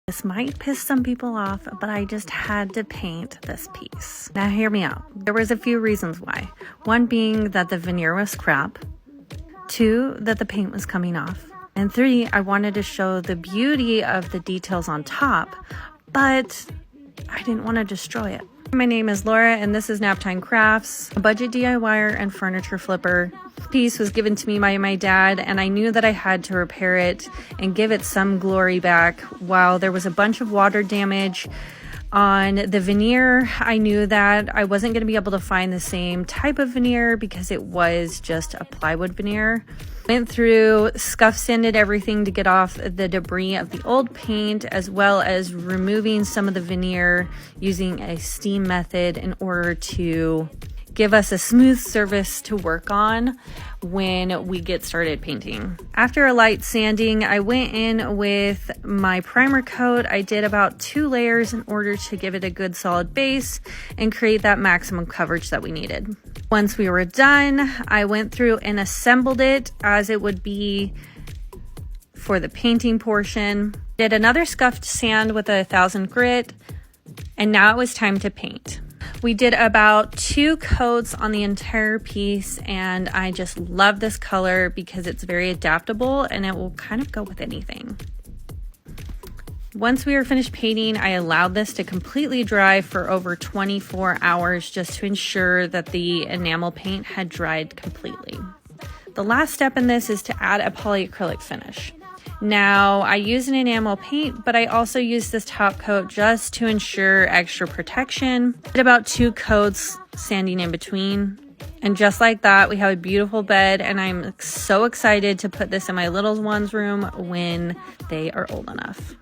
This might piss some people off, but I just had to paint this piece. Now hear me out. There was a few reasons why. One being that the veneer was crap. 2, that the paint was coming off. And 3, I wanted to show the beauty of the details on top, but I didn't want to destroy it. My name is Laura and this is Naptime Crafts, a budget DIYer and furniture flipper. This piece was given to me by my dad and I knew that I had to repair it and give it some glory back. While there was a bunch of water damage on the veneer, I knew that I wasn't going to be able to find the same type of veneer because it was just a plywood veneer. Went through, scuff sanded everything to get off the debris of the old paint, as well as removing some of the veneer using a steam method in order to give us a smooth surface to work on when we get started painting. After a light sanding, I went in with my primer coat. I did about 2 layers in order to give it a good solid base and create that maximum coverage that we needed. Once we were done, I went through and assembled it as it would be for the painting portion. Did another scuffed sand with a 1000 grit, and now it was time to paint. We did about 2 coats on the entire piece, and I just love this color because it's very adaptable and it will kind of go with anything. Once we were finished painting, I allowed this to completely dry for over 24 hours just to ensure that the enamel paint had dried completely. The last step in this is to add a polyacrylic finish. Now, I use an enamel paint, but I also use this top coat just to ensure extra protection. Did about 2 coats sanding in between. And just like that, we have a beautiful bed, and I'm so excited to put this in my little one's room when they are old enough.